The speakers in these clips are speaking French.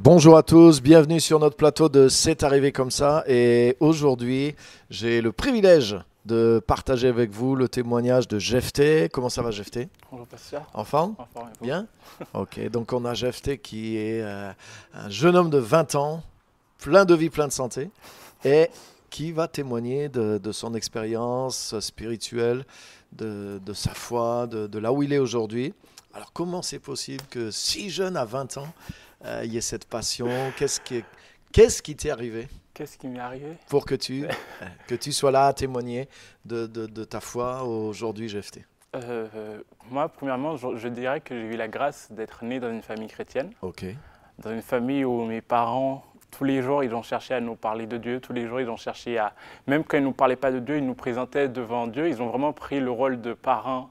Bonjour à tous, bienvenue sur notre plateau de C'est arrivé comme ça. Et aujourd'hui, j'ai le privilège de partager avec vous le témoignage de Jefté. Comment ça va, Jefté? Bonjour Pasteur. En forme? En forme, et vous? Bien? Ok, donc on a Jefté qui est un jeune homme de 20 ans, plein de vie, plein de santé, et qui va témoigner de son expérience spirituelle, de sa foi, de là où il est aujourd'hui. Alors comment c'est possible que si jeune à 20 ans, il y ait cette passion? Qu'est-ce qui t'est arrivé Qu'est-ce qui m'est arrivé? pour que tu sois là à témoigner de ta foi aujourd'hui, Jefté? Moi, premièrement, je dirais que j'ai eu la grâce d'être né dans une famille chrétienne, Ok, dans une famille où mes parents, tous les jours, ils ont cherché à nous parler de Dieu, tous les jours, ils ont cherché à... Même quand ils ne nous parlaient pas de Dieu, ils nous présentaient devant Dieu, ils ont vraiment pris le rôle de parents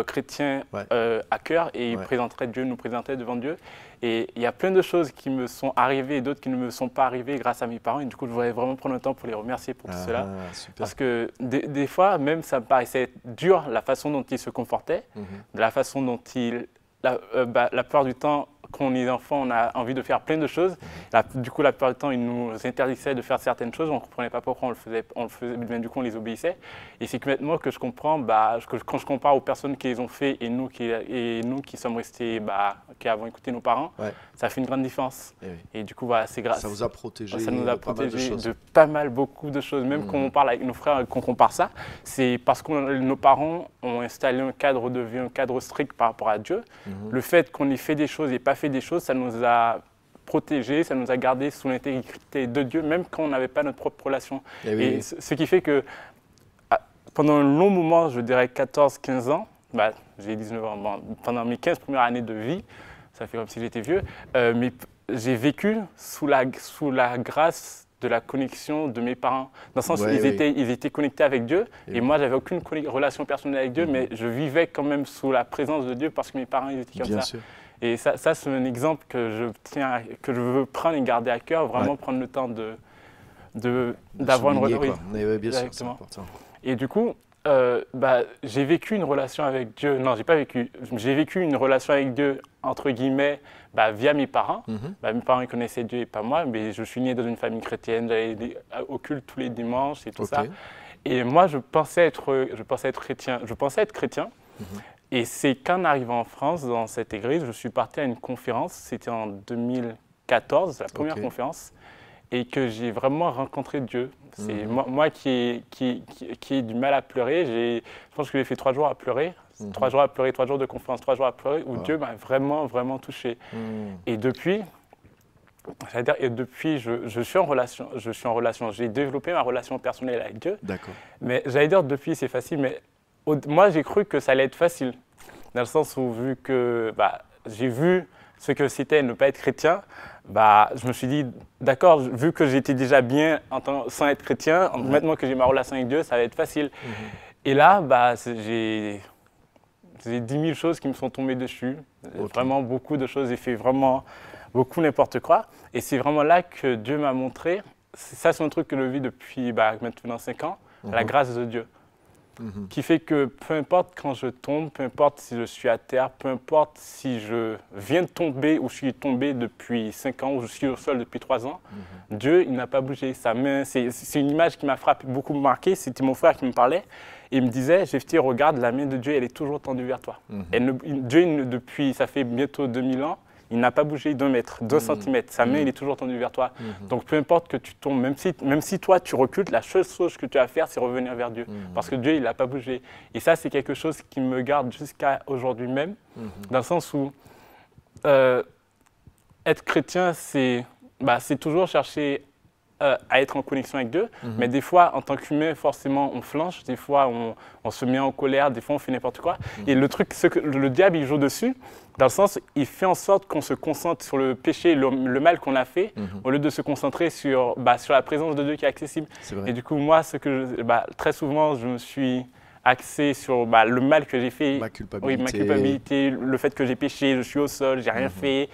chrétiens ouais. à cœur et ils Ouais. présenteraient Dieu, nous présentaient devant Dieu. Et il y a plein de choses qui me sont arrivées et d'autres qui ne me sont pas arrivées grâce à mes parents. Et du coup, je voudrais vraiment prendre le temps pour les remercier pour tout cela. Super. Parce que des fois, même ça me paraissait dur la façon dont ils se comportaient, Mhm. de la façon dont ils... la plupart du temps, quand on est enfant, on a envie de faire plein de choses. Du coup, la plupart du temps, ils nous interdisaient de faire certaines choses. On ne comprenait pas pourquoi on le faisait, mais du coup, on les obéissait. Et c'est que maintenant que je comprends, quand je compare aux personnes qui les ont fait et nous qui sommes restés, qui avons écouté nos parents, Ouais. ça fait une grande différence. Eh oui. Et du coup, c'est grâce. Ça vous a protégé Ça nous de a pas mal de protégés choses. de pas mal, beaucoup de choses. Même quand on parle avec nos frères et qu'on compare ça, c'est parce que nos parents ont installé un cadre de vie, un cadre strict par rapport à Dieu. Mhm. Le fait qu'on ait fait des choses et pas fait des choses, ça nous a protégés, ça nous a gardés sous l'intégrité de Dieu, même quand on n'avait pas notre propre relation. Eh oui. Et ce qui fait que pendant un long moment, je dirais 14-15 ans, j'ai 19 ans, pendant mes 15 premières années de vie, ça fait comme si j'étais vieux, mais j'ai vécu sous la grâce de la connexion de mes parents. Dans le sens où Ouais, oui. ils étaient connectés avec Dieu, Et et oui. moi, j'avais aucune relation personnelle avec Dieu, mais je vivais quand même sous la présence de Dieu parce que mes parents ils étaient comme Bien ça. sûr. Et ça c'est un exemple que que je veux prendre et garder à cœur, vraiment Ouais. prendre le temps De d'avoir une souligner, relation. quoi. Mais oui, bien sûr, c'est Exactement. important. Et du coup, j'ai vécu une relation avec Dieu. Non, j'ai pas vécu. J'ai vécu une relation avec Dieu, entre guillemets, via mes parents. Mhm. Mes parents ils connaissaient Dieu et pas moi, mais je suis né dans une famille chrétienne, j'allais au culte tous les dimanches et tout Ok. ça. Et moi, je pensais être chrétien. Je pensais être chrétien. Mhm. Et c'est qu'en arrivant en France, dans cette église, je suis parti à une conférence. C'était en 2014, la première Ok. conférence. Et que j'ai vraiment rencontré Dieu. C'est Mhm. moi qui ai du mal à pleurer. Je pense que j'ai fait 3 jours à pleurer. Mhm. 3 jours à pleurer, 3 jours de conférence, 3 jours à pleurer, où Wow. Dieu m'a vraiment, vraiment touché. Mhm. Et depuis, je suis en relation. J'ai développé ma relation personnelle avec Dieu. D'accord. Mais j'allais dire depuis, c'est facile. Mais moi, j'ai cru que ça allait être facile. Dans le sens où, vu que j'ai vu ce que c'était ne pas être chrétien, je me suis dit, d'accord, vu que j'étais déjà bien sans être chrétien, maintenant que j'ai ma relation avec Dieu, ça va être facile. Mhm. Et là, j'ai 10 000 choses qui me sont tombées dessus. Ok. Vraiment beaucoup de choses. J'ai fait vraiment beaucoup n'importe quoi. Et c'est vraiment là que Dieu m'a montré. Ça, c'est un truc que je vis depuis maintenant 5 ans, la grâce de Dieu. Mhm. Qui fait que peu importe quand je tombe, peu importe si je suis à terre, peu importe si je viens de tomber ou je suis tombé depuis 5 ans ou je suis au sol depuis 3 ans, Dieu, il n'a pas bougé. Sa main, c'est une image qui m'a frappé, beaucoup marqué. C'était mon frère qui me parlait et il me disait, Jefté, regarde, la main de Dieu, elle est toujours tendue vers toi. Dieu, depuis, ça fait bientôt 2000 ans, il n'a pas bougé d'1 mètre, d'1 centimètre. Sa main, elle est toujours tendue vers toi. Donc, peu importe que tu tombes, même si toi, tu recules, la seule chose que tu as à faire, c'est revenir vers Dieu. Parce que Dieu, il n'a pas bougé. Et ça, c'est quelque chose qui me garde jusqu'à aujourd'hui même, dans le sens où être chrétien, c'est toujours chercher à être en connexion avec Dieu, mais des fois, en tant qu'humain, forcément, on flanche, des fois, on se met en colère, des fois, on fait n'importe quoi. Et le truc, le diable, il joue dessus, dans le sens, il fait en sorte qu'on se concentre sur le péché, le mal qu'on a fait, au lieu de se concentrer sur la présence de Dieu qui est accessible. C'est vrai. Et du coup, moi, très souvent, je me suis axé sur le mal que j'ai fait. Ma culpabilité. Oui, ma culpabilité, le fait que j'ai péché, je suis au sol, j'ai rien fait.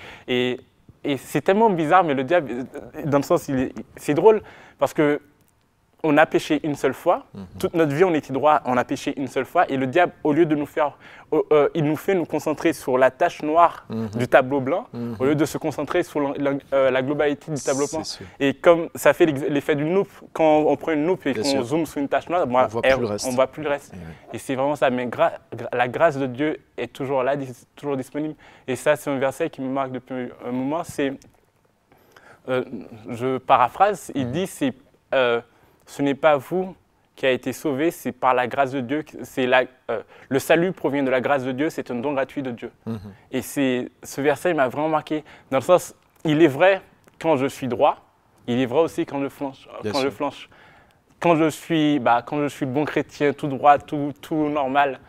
Et c'est tellement bizarre, mais le diable, dans le sens, c'est drôle, parce que on a péché une seule fois. Toute notre vie, on était droit, on a péché une seule fois. Et le diable, au lieu de nous faire, il nous fait nous concentrer sur la tache noire du tableau blanc, au lieu de se concentrer sur la globalité du tableau blanc. Et comme ça fait l'effet d'une loupe, quand on prend une loupe et qu'on zoome sur une tache noire, on ne voit plus le reste. Et c'est vraiment ça. Mais la grâce de Dieu est toujours là, toujours disponible. Et ça, c'est un verset qui me marque depuis un moment. Je paraphrase, il dit ce n'est pas vous qui avez été sauvé, c'est par la grâce de Dieu. Le salut provient de la grâce de Dieu, c'est un don gratuit de Dieu. Et ce verset il m'a vraiment marqué, dans le sens, il est vrai quand je suis droit, il est vrai aussi quand je flanche. Quand je suis le bon chrétien, tout droit, tout normal,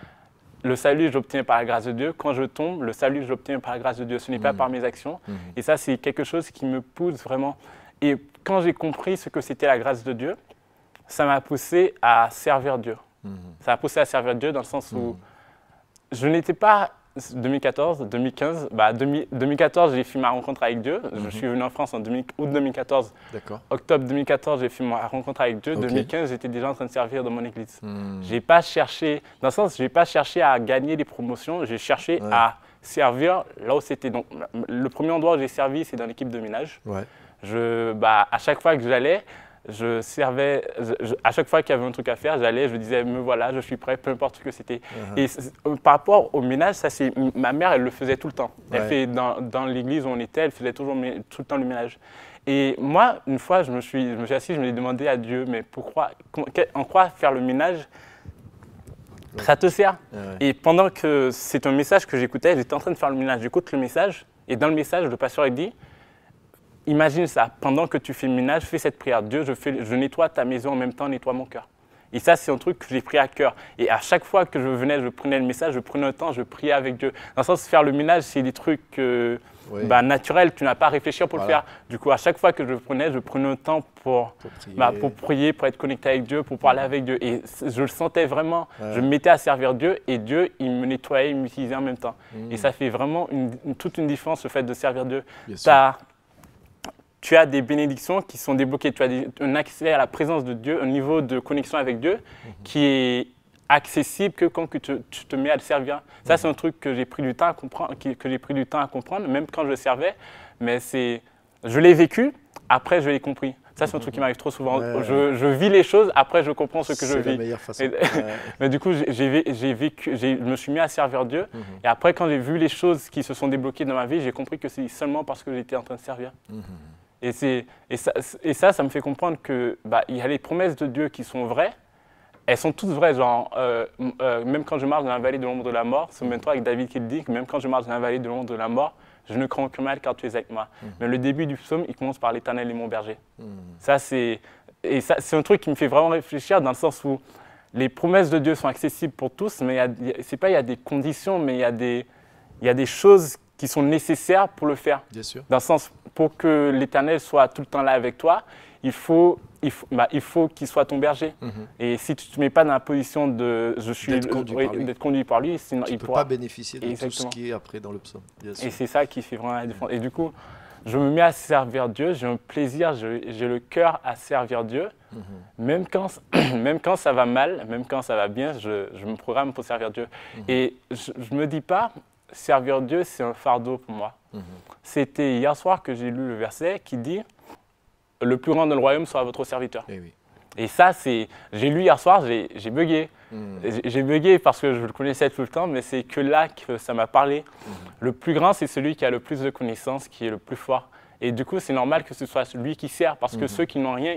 le salut, j'obtiens par la grâce de Dieu. Quand je tombe, le salut, j'obtiens par la grâce de Dieu. Ce n'est pas par mes actions. Et ça, c'est quelque chose qui me pousse vraiment. Et quand j'ai compris ce que c'était la grâce de Dieu, ça m'a poussé à servir Dieu. Ça m'a poussé à servir Dieu dans le sens où je n'étais pas 2014, 2015. 2014, j'ai fait ma rencontre avec Dieu. Je suis venu en France en août 2014. Octobre 2014, j'ai fait ma rencontre avec Dieu. 2015, j'étais déjà en train de servir dans mon église. J'ai pas cherché, dans le sens, j'ai pas cherché à gagner des promotions. J'ai cherché à servir là où c'était. Donc, le premier endroit où j'ai servi, c'est dans l'équipe de ménage. À chaque fois que j'allais, je servais, à chaque fois qu'il y avait un truc à faire, j'allais, je disais, me voilà, je suis prêt, peu importe ce que c'était. Et par rapport au ménage, ça, ma mère, elle le faisait tout le temps. Elle fait dans l'église où on était, elle faisait tout le temps le ménage. Et moi, une fois, je me suis assis, je me suis demandé à Dieu, mais en quoi faire le ménage, ça te sert? Et pendant que c'est un message que j'écoutais, j'étais en train de faire le ménage, j'écoute le message, et dans le message, le pasteur, il dit, imagine ça, pendant que tu fais le ménage, fais cette prière. Dieu, je nettoie ta maison en même temps, nettoie mon cœur. Et ça, c'est un truc que j'ai pris à cœur. Et à chaque fois que je prenais le message, je prenais le temps, je priais avec Dieu. Dans le sens, faire le ménage, c'est des trucs naturels, tu n'as pas à réfléchir pour le faire. Du coup, à chaque fois que je prenais le temps pour prier, pour être connecté avec Dieu, pour parler avec Dieu. Et je le sentais vraiment, je me mettais à servir Dieu et Dieu, il me nettoyait, il m'utilisait en même temps. Et ça fait vraiment toute une différence, le fait de servir Dieu. Tu as des bénédictions qui sont débloquées, tu as un accès à la présence de Dieu, un niveau de connexion avec Dieu qui est accessible que quand tu te mets à le servir. Ça, c'est un truc que j'ai pris du temps à comprendre, même quand je servais, mais je l'ai vécu, après je l'ai compris. Ça, c'est un truc qui m'arrive trop souvent. Je vis les choses, après je comprends ce que je vis. C'est la meilleure façon. Mais du coup, je me suis mis à servir Dieu. Et après, quand j'ai vu les choses qui se sont débloquées dans ma vie, j'ai compris que c'est seulement parce que j'étais en train de servir. Et ça me fait comprendre que il y a les promesses de Dieu qui sont vraies. Elles sont toutes vraies. Genre, même quand je marche dans la vallée de l'ombre de la mort, c'est même toi avec David qui le dit, que même quand je marche dans la vallée de l'ombre de la mort, je ne crains aucun mal car tu es avec moi. Mais le début du psaume, il commence par l'Éternel est mon berger. Ça, c'est un truc qui me fait vraiment réfléchir dans le sens où les promesses de Dieu sont accessibles pour tous, mais il y a des conditions, mais il y a des choses qui sont nécessaires pour le faire. Bien sûr. Dans le sens, pour que l'Éternel soit tout le temps là avec toi, il faut qu'il soit ton berger. Et si tu ne te mets pas dans la position d'être conduit par lui, sinon tu ne peux pas bénéficier de tout ce qui est après dans le psaume. Et c'est ça qui fait vraiment la différence. Et du coup, je me mets à servir Dieu, j'ai un plaisir, j'ai le cœur à servir Dieu. Même quand ça va mal, même quand ça va bien, je me programme pour servir Dieu. Et je ne me dis pas, servir Dieu, c'est un fardeau pour moi. C'était hier soir que j'ai lu le verset qui dit « Le plus grand dans le royaume sera votre serviteur ». Et ça, j'ai lu hier soir, j'ai bugué. J'ai bugué parce que je le connaissais tout le temps, mais c'est que là que ça m'a parlé. Le plus grand, c'est celui qui a le plus de connaissances, qui est le plus fort. Et du coup, c'est normal que ce soit lui qui sert, parce que ceux qui n'ont rien,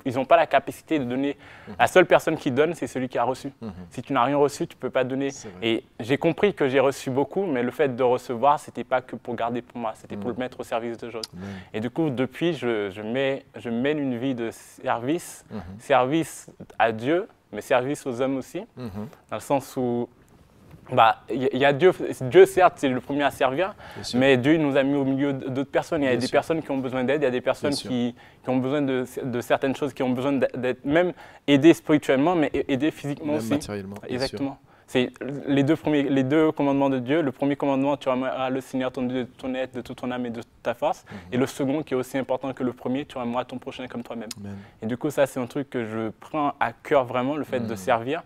ils n'ont pas la capacité de donner. La seule personne qui donne, c'est celui qui a reçu. Si tu n'as rien reçu, tu ne peux pas donner. Et j'ai compris que j'ai reçu beaucoup, mais le fait de recevoir, ce n'était pas que pour garder pour moi, c'était pour le mettre au service de d'autres. Et du coup, depuis, je mène une vie de service, service à Dieu, mais service aux hommes aussi, dans le sens où il y a Dieu, certes, c'est le premier à servir, mais Dieu nous a mis au milieu d'autres personnes. Il y a des personnes qui ont besoin d'aide, il y a des personnes qui ont besoin de certaines choses, qui ont besoin d'être même aidées spirituellement, mais aidées physiquement même aussi. matériellement. Exactement. C'est les deux commandements de Dieu. Le premier commandement, tu aimeras le Seigneur ton Dieu de ton être, de toute ton âme et de toute ta force. Et le second, qui est aussi important que le premier, tu aimeras ton prochain comme toi-même. Et du coup, ça, c'est un truc que je prends à cœur vraiment, le fait de servir.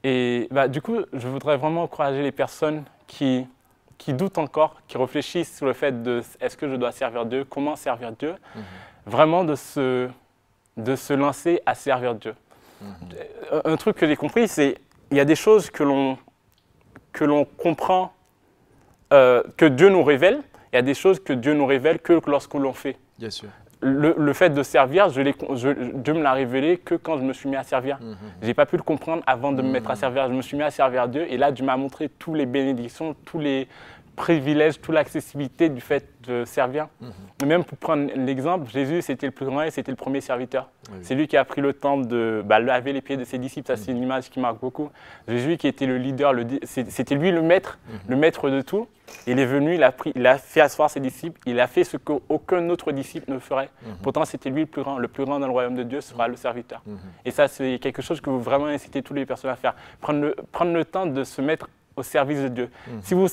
Et du coup, je voudrais vraiment encourager les personnes qui doutent encore, qui réfléchissent sur le fait de est-ce que je dois servir Dieu, comment servir Dieu, vraiment de se lancer à servir Dieu. Un truc que j'ai compris, c'est il y a des choses que l'on comprend, que Dieu nous révèle, il y a des choses que Dieu nous révèle que lorsque l'on fait. Bien sûr. Le fait de servir, Dieu me l'a révélé que quand je me suis mis à servir. Je n'ai pas pu le comprendre avant de me mettre à servir. Je me suis mis à servir Dieu et là, Dieu m'a montré toutes les bénédictions, tous les privilèges, toute l'accessibilité du fait de servir. Même pour prendre l'exemple, Jésus, c'était le plus grand et c'était le premier serviteur. C'est lui qui a pris le temps de laver les pieds de ses disciples. Ça, c'est une image qui marque beaucoup. Jésus qui était le leader, c'était lui le maître de tout. Il est venu, il a fait asseoir ses disciples, il a fait ce qu'aucun autre disciple ne ferait. Pourtant, c'était lui le plus grand dans le royaume de Dieu sera le serviteur. Et ça, c'est quelque chose que vous vraiment incitez toutes les personnes à faire. Prendre le temps de se mettre au service de Dieu. Si vous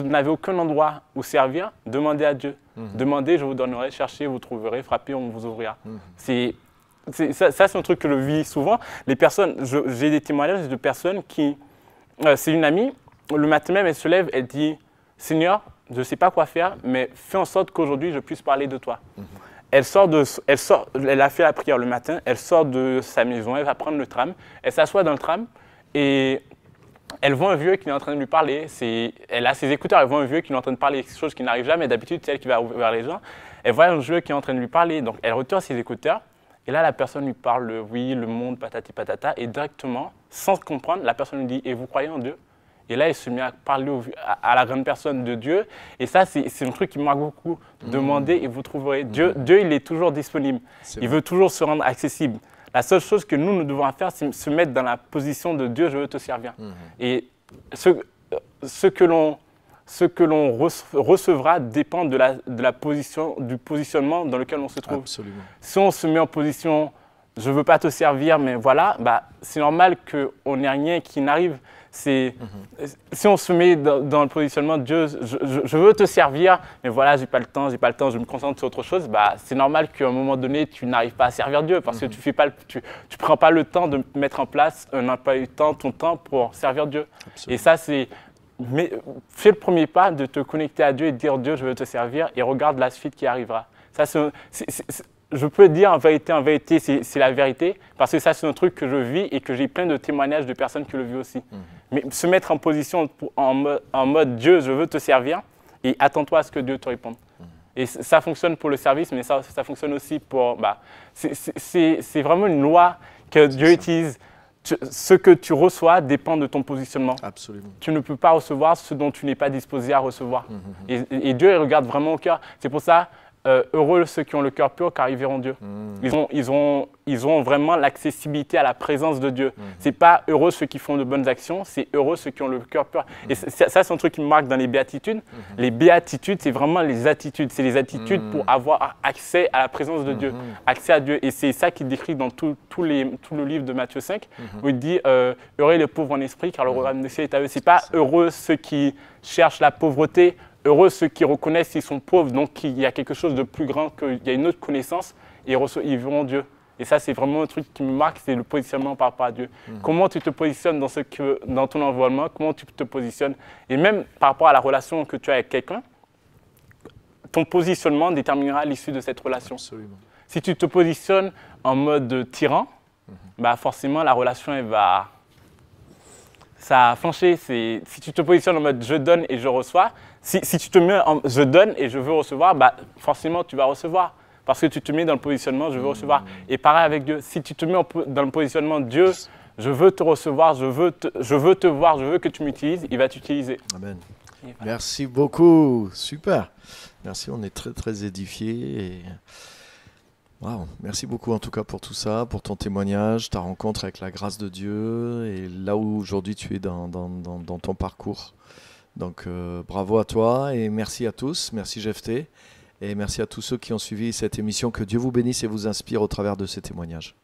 n'avez aucun endroit où servir, demandez à Dieu. Demandez, je vous donnerai, cherchez, vous trouverez, frappez, on vous ouvrira. Ça, c'est un truc que je vis souvent. J'ai des témoignages de personnes qui... c'est une amie, le matin même, elle se lève, elle dit « Seigneur, je ne sais pas quoi faire, mais fais en sorte qu'aujourd'hui, je puisse parler de toi. Elle a fait la prière le matin, elle sort de sa maison, elle va prendre le tram, elle s'assoit dans le tram et elle voit un vieux qui est en train de lui parler. Elle a ses écouteurs, elle voit un vieux qui est en train de parler quelque chose qui n'arrive jamais. D'habitude, c'est elle qui va vers les gens. Elle voit un vieux qui est en train de lui parler, donc elle retire ses écouteurs. Et là, la personne lui parle, oui, le monde, patati patata. Et directement, sans comprendre, la personne lui dit « Et vous croyez en Dieu ?» Et là, il se met à parler à la grande personne de Dieu. Et ça, c'est un truc qui me marque beaucoup. Demandez et vous trouverez. Dieu, il est toujours disponible. Il veut toujours se rendre accessible. La seule chose que nous devons faire, c'est se mettre dans la position de Dieu, je veux te servir. Et ce que l'on recevra dépend du positionnement dans lequel on se trouve. Absolument. Si on se met en position, je ne veux pas te servir, mais voilà, c'est normal qu'on n'ait rien qui n'arrive. Si on se met dans le positionnement de Dieu, je veux te servir, mais voilà, j'ai pas le temps, je me concentre sur autre chose, c'est normal qu'à un moment donné, tu n'arrives pas à servir Dieu parce que tu prends pas le temps de mettre en place un emploi du temps, ton temps pour servir Dieu. Absolument. Et ça, fais le premier pas de te connecter à Dieu et de dire Dieu, je veux te servir et regarde la suite qui arrivera. Ça, je peux dire en vérité, c'est la vérité, parce que ça, c'est un truc que je vis et que j'ai plein de témoignages de personnes qui le vivent aussi. Mais se mettre en position, en mode Dieu, je veux te servir, et attends-toi à ce que Dieu te réponde. Et ça fonctionne pour le service, mais ça fonctionne aussi pour... c'est vraiment une loi que Dieu utilise. Ce que tu reçois dépend de ton positionnement. Absolument. Tu ne peux pas recevoir ce dont tu n'es pas disposé à recevoir. Et Dieu, il regarde vraiment au cœur. C'est pour ça... heureux ceux qui ont le cœur pur car ils verront Dieu. Ils ont vraiment l'accessibilité à la présence de Dieu. C'est pas heureux ceux qui font de bonnes actions, c'est heureux ceux qui ont le cœur pur. Et ça, c'est un truc qui me marque dans les béatitudes. Les béatitudes, c'est vraiment les attitudes. C'est les attitudes pour avoir accès à la présence de Dieu, accès à Dieu. Et c'est ça qu'il décrit dans tout le livre de Matthieu 5, où il dit heureux les pauvres en esprit car le royaume des cieux est à eux. C'est pas heureux ceux qui cherchent la pauvreté, heureux ceux qui reconnaissent qu'ils sont pauvres, donc qu'il y a quelque chose de plus grand, qu'il y a une autre connaissance, et ils verront Dieu. Et ça, c'est vraiment un truc qui me marque, c'est le positionnement par rapport à Dieu. Comment tu te positionnes dans ton environnement, comment tu te positionnes, et même par rapport à la relation que tu as avec quelqu'un, ton positionnement déterminera l'issue de cette relation. Absolument. Si tu te positionnes en mode tyran, forcément, la relation, elle va... Ça a flanché. Si tu te positionnes en mode je donne et je reçois, si tu te mets en je donne et je veux recevoir, forcément tu vas recevoir. Parce que tu te mets dans le positionnement je veux recevoir. Et pareil avec Dieu. Si tu te mets dans le positionnement Dieu, je veux te recevoir, je veux te voir, je veux que tu m'utilises, il va t'utiliser. Amen. Voilà. Merci beaucoup. Super. Merci, on est très très édifiés. Et... Wow. Merci beaucoup en tout cas pour tout ça, pour ton témoignage, ta rencontre avec la grâce de Dieu et là où aujourd'hui tu es dans ton parcours. Donc bravo à toi et merci à tous, merci Jephté et merci à tous ceux qui ont suivi cette émission. Que Dieu vous bénisse et vous inspire au travers de ces témoignages.